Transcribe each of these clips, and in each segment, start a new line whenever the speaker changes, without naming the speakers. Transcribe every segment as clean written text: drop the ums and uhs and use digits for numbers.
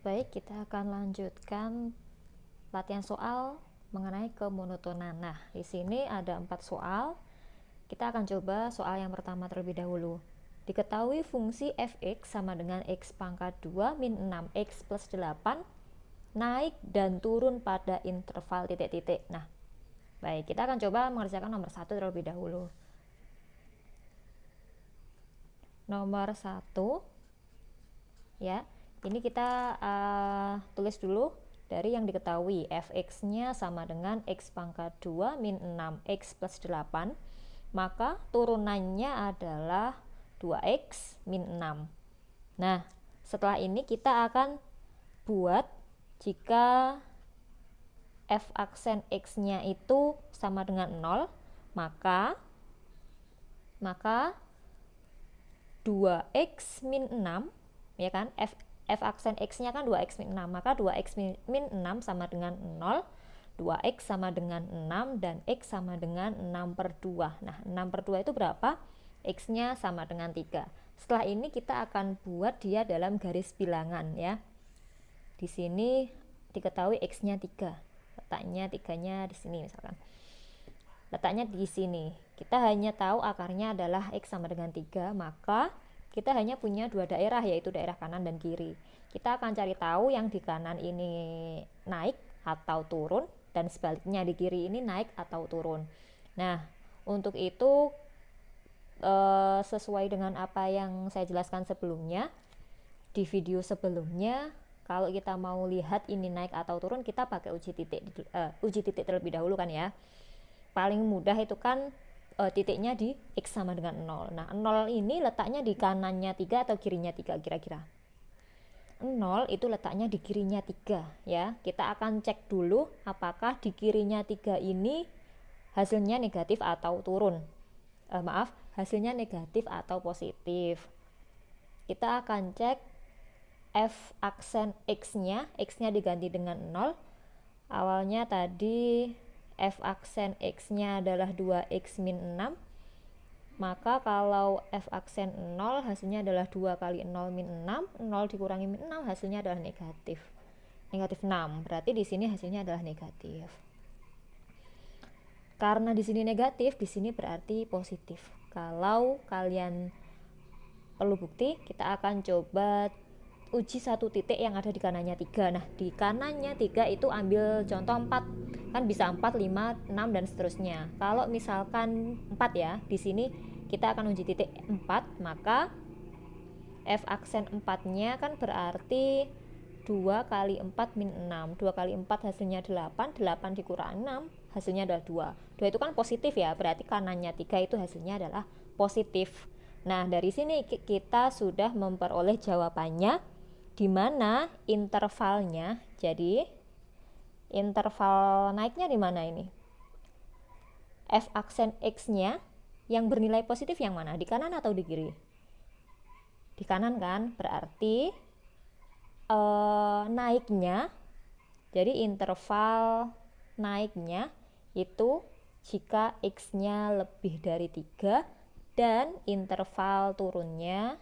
Baik, kita akan lanjutkan latihan soal mengenai kemonotonan. Nah, di sini ada 4 soal. Kita akan coba soal yang pertama terlebih dahulu. Diketahui fungsi fx sama dengan x pangkat 2 min 6x plus 8 naik dan turun pada interval titik-titik. Nah, baik, kita akan coba mengerjakan nomor 1 terlebih dahulu. Nomor 1, ya, ini kita tulis dulu dari yang diketahui. Fx-nya sama dengan x pangkat 2 min 6x plus 8, maka turunannya adalah 2x min 6. Nah, setelah ini kita akan buat jika f aksen x-nya itu sama dengan 0, maka 2x min 6, ya kan, f aksen x-nya kan 2x min 6, maka 2x min 6 sama dengan 0, 2x sama dengan 6, dan x sama dengan 6/2. Nah, 6/2 itu berapa? X-nya sama dengan 3. Setelah ini kita akan buat dia dalam garis bilangan, ya. Di sini diketahui x-nya 3. Letaknya 3-nya di sini misalkan. Letaknya di sini. Kita hanya tahu akarnya adalah x sama dengan 3, maka kita hanya punya dua daerah, yaitu daerah kanan dan kiri. Kita akan cari tahu yang di kanan ini naik atau turun, dan sebaliknya di kiri ini naik atau turun. Nah, untuk itu sesuai dengan apa yang saya jelaskan sebelumnya, di video sebelumnya, kalau kita mau lihat ini naik atau turun, kita pakai uji titik terlebih dahulu kan, ya. Paling mudah itu kan titiknya di x sama dengan 0. Nah, 0 ini letaknya di kanannya 3 atau kirinya 3 kira-kira? 0 itu letaknya di kirinya 3, ya. Kita akan cek dulu apakah di kirinya 3 ini hasilnya negatif atau turun. Hasilnya negatif atau positif. Kita akan cek f aksen x-nya diganti dengan 0. Awalnya tadi f aksen x-nya adalah 2x min 6, maka kalau f aksen 0 hasilnya adalah 2 kali 0 min 6, 0 dikurangi min 6 hasilnya adalah negatif 6, berarti di sini hasilnya adalah negatif. Karena di sini negatif, di sini berarti positif. Kalau kalian perlu bukti, kita akan coba uji satu titik yang ada di kanannya 3. Nah, di kanannya 3 itu ambil contoh 4. Kan bisa 4, 5, 6 dan seterusnya. Kalau misalkan 4, ya, di sini kita akan uji titik 4, maka f aksen 4-nya kan berarti 2 kali 4 min 6. 2 kali 4 hasilnya 8, 8 dikurang 6 hasilnya adalah 2. 2 itu kan positif, ya, berarti kanannya 3 itu hasilnya adalah positif. Nah, dari sini kita sudah memperoleh jawabannya, di mana intervalnya, jadi interval naiknya di mana ini? F aksen x-nya yang bernilai positif yang mana? Di kanan atau di kiri? Di kanan kan, berarti naiknya, jadi interval naiknya itu jika x-nya lebih dari 3 dan interval turunnya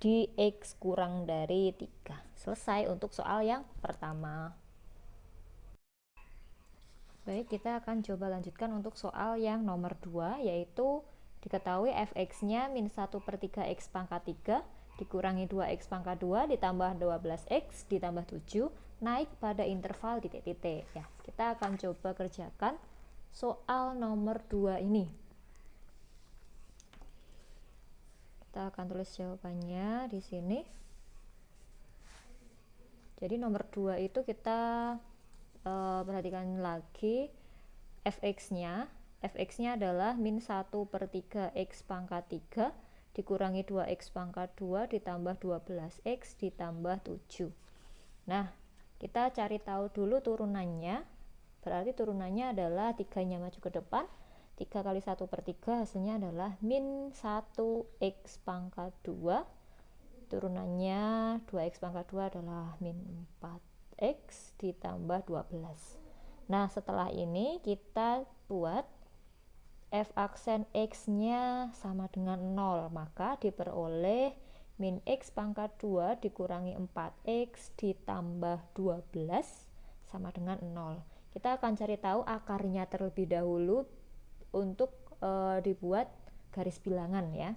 di x kurang dari 3. Selesai untuk soal yang pertama. Baik, kita akan coba lanjutkan untuk soal yang nomor 2, yaitu diketahui fx-nya min 1/3 x pangkat 3 dikurangi 2x pangkat 2 ditambah 12x ditambah 7 naik pada interval titik-titik. Ya, kita akan coba kerjakan soal nomor 2 ini. Kita akan tulis jawabannya di sini. Jadi nomor 2 itu kita perhatikan lagi fx-nya. Fx-nya adalah min 1/3 x pangkat 3 dikurangi 2x pangkat 2 ditambah 12x ditambah 7. Nah, kita cari tahu dulu turunannya. Berarti turunannya adalah 3-nya maju ke depan, 3 kali 1/3 hasilnya adalah min 1x pangkat 2. Turunannya 2x pangkat 2 adalah min 4x ditambah 12. Nah, setelah ini kita buat f aksen x-nya sama dengan 0, maka diperoleh min X pangkat 2 dikurangi 4X ditambah 12 sama dengan 0. Kita akan cari tahu akarnya terlebih dahulu untuk dibuat garis bilangan ya.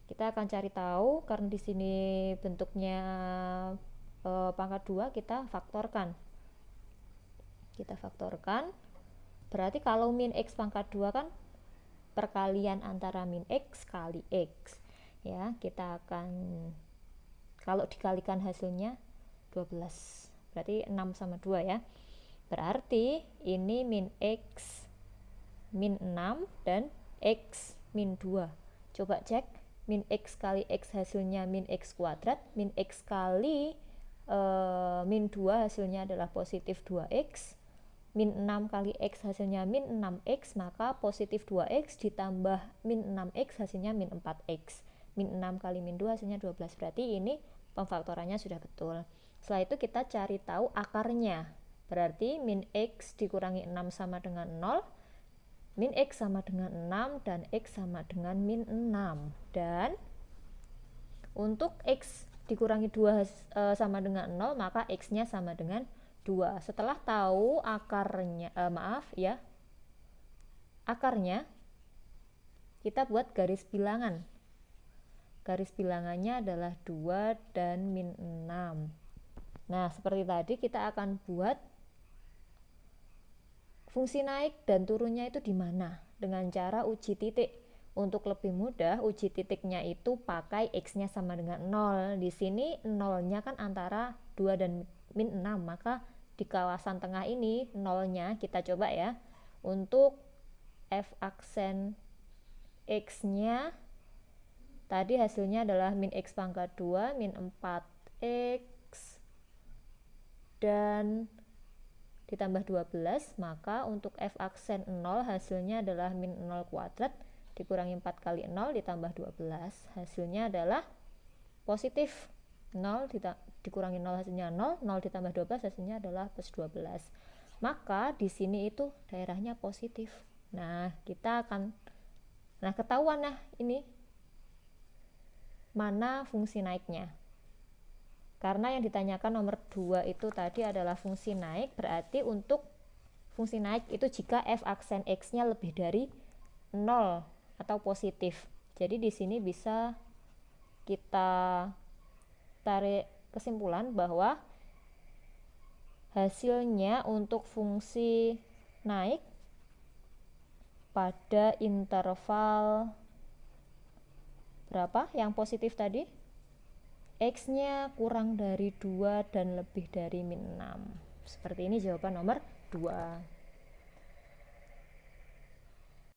Kita akan cari tahu karena di sini bentuknya pangkat 2, kita faktorkan. Berarti kalau min X pangkat 2 kan perkalian antara min X kali X ya. Kita akan, kalau dikalikan hasilnya 12, berarti 6 sama 2 ya. Berarti ini min X min 6 dan X min 2. Coba cek, min X kali X hasilnya min X kuadrat, min X kali min 2 hasilnya adalah positif 2X, min 6 kali X hasilnya min 6X, maka positif 2X ditambah min 6X hasilnya min 4X, min 6 kali min 2 hasilnya 12. Berarti ini pemfaktorannya sudah betul. Setelah itu kita cari tahu akarnya. Berarti min X dikurangi 6 sama dengan 0, min X sama dengan 6, dan X sama dengan min 6. Dan untuk X dikurangi 2 sama dengan 0, maka X-nya sama dengan 2. Setelah tahu akarnya, akarnya, kita buat garis bilangan. Garis bilangannya adalah 2 dan min 6. Nah, seperti tadi kita akan buat fungsi naik dan turunnya itu di mana? Dengan cara uji titik. Untuk lebih mudah, uji titiknya itu pakai X-nya sama dengan 0. Di sini 0-nya kan antara 2 dan min 6, maka di kawasan tengah ini 0-nya kita coba ya. Untuk F aksen X-nya tadi hasilnya adalah min X pangkat 2, min 4X, dan ditambah 12, maka untuk F aksen 0 hasilnya adalah min 0 kuadrat dikurangi 4 kali 0 ditambah 12, hasilnya adalah positif 0 dikurangi 0 hasilnya 0, 0 ditambah 12 hasilnya adalah plus 12. Maka di sini itu daerahnya positif. Nah, ketahuan ini mana fungsi naiknya. Karena yang ditanyakan nomor 2 itu tadi adalah fungsi naik, berarti untuk fungsi naik itu jika F aksen X-nya lebih dari 0 atau positif. Jadi di sini bisa kita tarik kesimpulan bahwa hasilnya untuk fungsi naik pada interval berapa yang positif tadi? X-nya kurang dari 2 dan lebih dari min 6. Seperti ini jawaban nomor 2.